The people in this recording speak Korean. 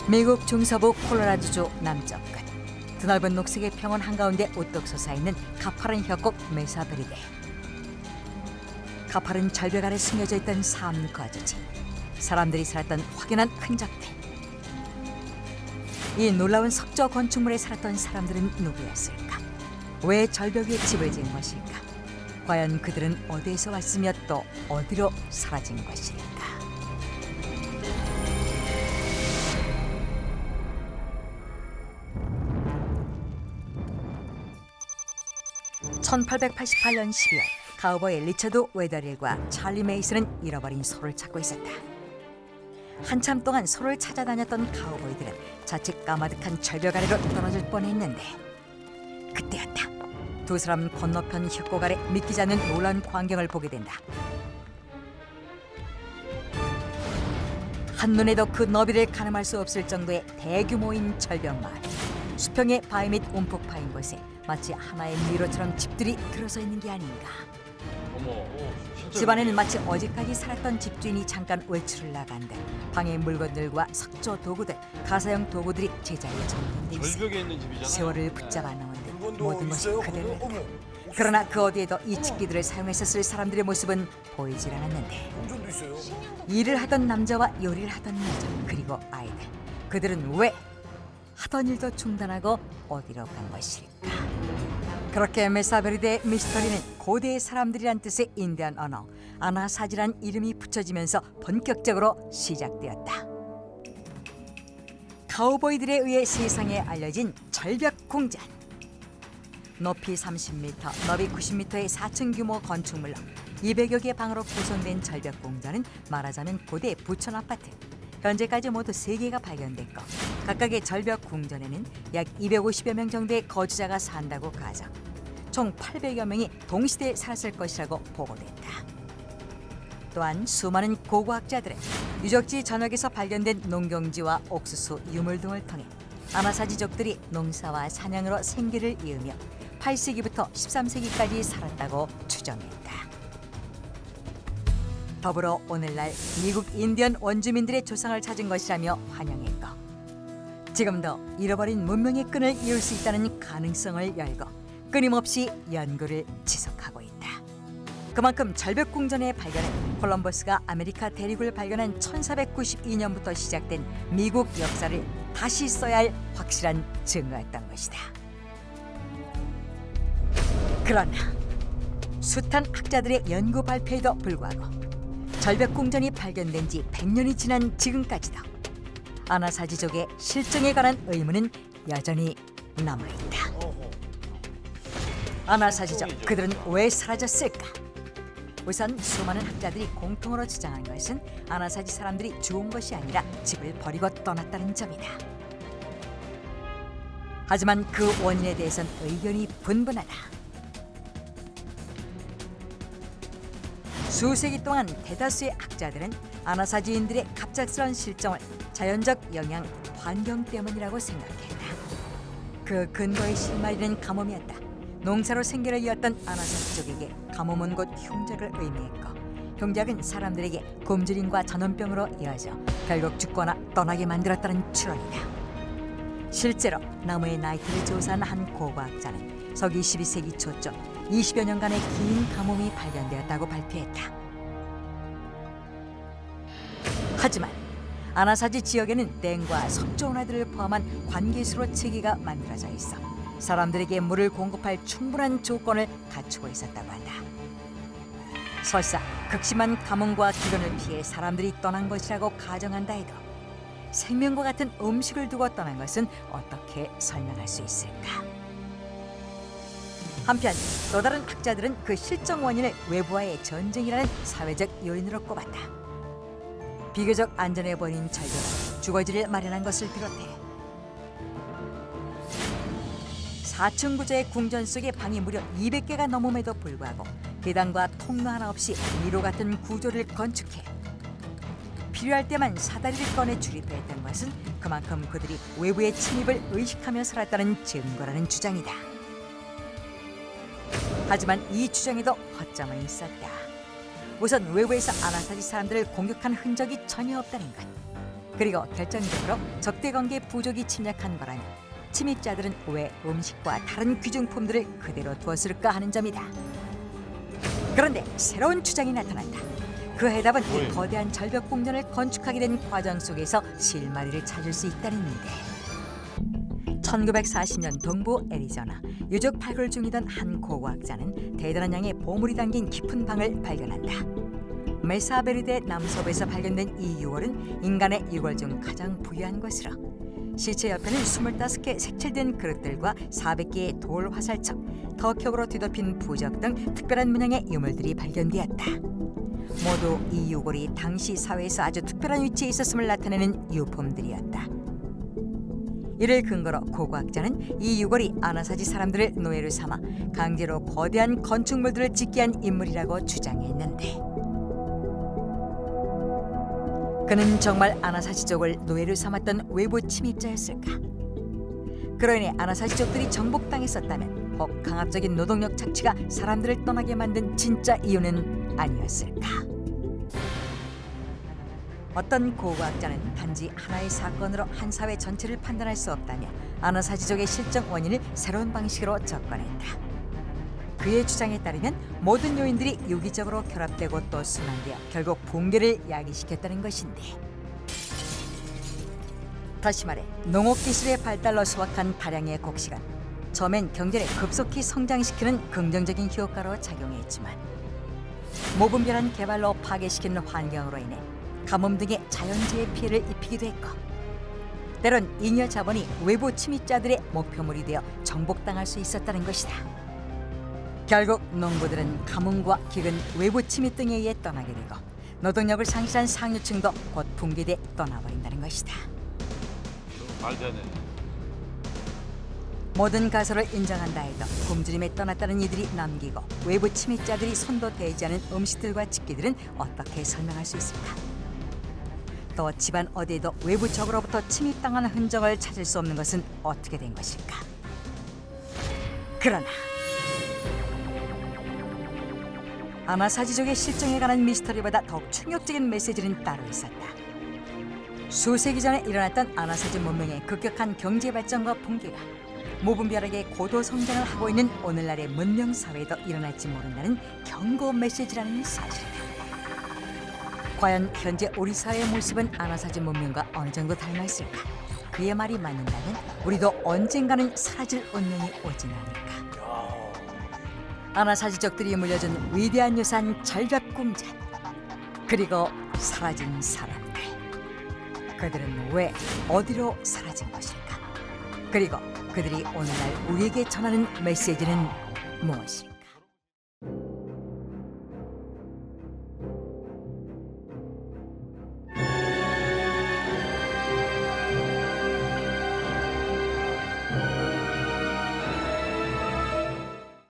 미국 중서부 콜로라도주 남쪽 끝 드넓은 녹색의 평원 한가운데 우뚝 솟아있는 가파른 협곡 메사베리데. 가파른 절벽 아래 숨겨져 있던 삶 거주지, 사람들이 살았던 확연한 흔적들. 이 놀라운 석조 건축물에 살았던 사람들은 누구였을까? 왜 절벽 위에 집을 지은 것일까? 과연 그들은 어디에서 왔으며 또 어디로 사라진 것일까? 1888년 12월, 카우보이 리처드 웨더릴과 찰리 메이슨은 잃어버린 소를 찾고 있었다. 한참 동안 소를 찾아다녔던 카우보이들은 자칫 까마득한 절벽 아래로 떨어질 뻔했는데 그때였다. 두 사람 건너편 협곡 아래 믿기지 않는 놀라운 광경을 보게 된다. 한눈에도 그 너비를 가늠할 수 없을 정도의 대규모인 절벽 마을. 수평의 바위 및 움푹 파인 곳에 마치 하나의 미로처럼 집들이 들어서 있는 게 아닌가. 집안에는 마치 어제까지 살았던 집주인이 잠깐 외출을 나간 듯 방의 물건들과 석조 도구들, 가사용 도구들이 제자리에 정돈돼 있어 절벽에 있는 집이잖아. 세월을 붙잡아 놓은 듯 모든 것이 그대로였다. 그러나 그 어디에도 이 집기들을 사용했었을 사람들의 모습은 보이질 않았는데 운전도 있어요. 일을 하던 남자와 요리를 하던 여자, 그리고 아이들, 그들은 왜 하던 일도 중단하고 어디로 간 것일까? 그렇게 메사베리데 미스터리는 고대의 사람들이란 뜻의 인디안 언어 아나사지란 이름이 붙여지면서 본격적으로 시작되었다. 카우보이들에 의해 세상에 알려진 절벽 궁전. 높이 30m, 너비 90m의 4층 규모 건축물로 200여 개 방으로 구성된 절벽 궁전은 말하자면 고대 부촌 아파트. 현재까지 모두 3개가 발견됐고 각각의 절벽 궁전에는 약 250여 명 정도의 거주자가 산다고 가정. 총 800여 명이 동시대에 살았을 것이라고 보고됐다. 또한 수많은 고고학자들은 유적지 전역에서 발견된 농경지와 옥수수, 유물 등을 통해 아나사지족들이 농사와 사냥으로 생계를 이으며 8세기부터 13세기까지 살았다고 추정했다. 더불어 오늘날 미국 인디언 원주민들의 조상을 찾은 것이라며 환영했고 지금도 잃어버린 문명의 끈을 이을 수 있다는 가능성을 열고 끊임없이 연구를 지속하고 있다. 그만큼 절벽 궁전의 발견은 콜럼버스가 아메리카 대륙을 발견한 1492년부터 시작된 미국 역사를 다시 써야 할 확실한 증거였던 것이다. 그러나 숱한 학자들의 연구 발표에도 불구하고 절벽 궁전이 발견된 지 100년이 지난 지금까지도 아나사지족의 실종에 관한 의문은 여전히 남아있다. 아나사지족, 그들은 왜 사라졌을까? 우선 수많은 학자들이 공통으로 주장한 것은 아나사지 사람들이 죽은 것이 아니라 집을 버리고 떠났다는 점이다. 하지만 그 원인에 대해선 의견이 분분하다. 수세기 동안 대다수의 학자들은 아나사지인들의 갑작스러운 실종을 자연적 영향, 환경 때문이라고 생각했다. 그 근거의 실마리는 가뭄이었다. 농사로 생계를 이었던 아나사지족에게 가뭄은 곧 흉작을 의미했고 흉작은 사람들에게 굶주림과 전염병으로 이어져 결국 죽거나 떠나게 만들었다는 추론이다. 실제로 나무의 나이트를 조사한 한 고고학자는 서기 12세기 초쯤 20여 년간의 긴 가뭄이 발견되었다고 발표했다. 하지만 아나사지 지역에는 땡과 석조운하들을 포함한 관계수로 체계가 만들어져 있어 사람들에게 물을 공급할 충분한 조건을 갖추고 있었다고 한다. 설사 극심한 가뭄과 기근을 피해 사람들이 떠난 것이라고 가정한다 해도 생명과 같은 음식을 두고 떠난 것은 어떻게 설명할 수 있을까? 한편 또 다른 학자들은 그 실종 원인을 외부와의 전쟁이라는 사회적 요인으로 꼽았다. 비교적 안전해 보이는 절벽은 주거지를 마련한 것을 비롯해 4층 구조의 궁전 속에 방이 무려 200개가 넘음에도 불구하고 계단과 통로 하나 없이 미로 같은 구조를 건축해 필요할 때만 사다리를 꺼내 출입했던 것은 그만큼 그들이 외부의 침입을 의식하며 살았다는 증거라는 주장이다. 하지만 이 주장에도 허점은 있었다. 우선 외부에서 아나사지 사람들을 공격한 흔적이 전혀 없다는 것. 그리고 결정적으로 적대관계 부족이 침략한 거라니 침입자들은 왜 음식과 다른 귀중품들을 그대로 두었을까 하는 점이다. 그런데 새로운 주장이 나타난다. 그 해답은 이 거대한 절벽 궁전을 건축하게 된 과정 속에서 실마리를 찾을 수 있다는데 1940년 동부 애리조나 유적 발굴 중이던 한 고고학자는 대단한 양의 보물이 담긴 깊은 방을 발견한다. 메사베르데 남서부에서 발견된 이 유골은 인간의 유골 중 가장 부유한 것으로 시체 옆에는 25개 색칠된 그릇들과 400개의 돌 화살촉, 덕벽으로 뒤덮인 부적 등 특별한 문양의 유물들이 발견되었다. 모두 이 유골이 당시 사회에서 아주 특별한 위치에 있었음을 나타내는 유품들이었다. 이를 근거로 고고학자는 이 유골이 아나사지 사람들을 노예로 삼아 강제로 거대한 건축물들을 짓게 한 인물이라고 주장했는데 그는 정말 아나사지족을 노예로 삼았던 외부 침입자였을까? 그로 인해 아나사지족들이 정복당했었다면 혹 강압적인 노동력 착취가 사람들을 떠나게 만든 진짜 이유는 아니었을까? 어떤 고고학자는 단지 하나의 사건으로 한 사회 전체를 판단할 수 없다며 아나사지족의 실종 원인을 새로운 방식으로 접근했다. 그의 주장에 따르면 모든 요인들이 유기적으로 결합되고 또 순환되어 결국 붕괴를 야기시켰다는 것인데 다시 말해 농업기술의 발달로 수확한 다량의 곡식은 처음엔 경제를 급속히 성장시키는 긍정적인 효과로 작용했지만 무분별한 개발로 파괴시키는 환경으로 인해 가뭄 등의 자연재해 피해를 입히기도 했고 때론 잉여 자본이 외부 침입자들의 목표물이 되어 정복당할 수 있었다는 것이다. 결국 농부들은 가뭄과 기근, 외부 침입 등에 의해 떠나게 되고 노동력을 상실한 상류층도 곧 붕괴돼 떠나버린다는 것이다. 말 되네. 모든 가설을 인정한다 해도 굶주림에 떠났다는 이들이 남기고 외부 침입자들이 손도 대지 않은 음식들과 집기들은 어떻게 설명할 수 있을까? 또 집안 어디에도 외부 적으로부터 침입당한 흔적을 찾을 수 없는 것은 어떻게 된 것일까? 그러나 아나사지족의 실종에 관한 미스터리보다 더욱 충격적인 메시지는 따로 있었다. 수세기 전에 일어났던 아나사지 문명의 급격한 경제 발전과 붕괴가 무분별하게 고도 성장을 하고 있는 오늘날의 문명 사회에도 일어날지 모른다는 경고 메시지라는 사실이다. 과연 현재 우리 사회의 모습은 아나사지 문명과 어느 정도 닮아 있을까? 그의 말이 맞는다면 우리도 언젠가는 사라질 운명이 오진 않을까? 아나사지족들이 물려준 위대한 유산 절벽궁전 그리고 사라진 사람들 그들은 왜 어디로 사라진 것일까? 그리고 그들이 오늘날 우리에게 전하는 메시지는 무엇일까?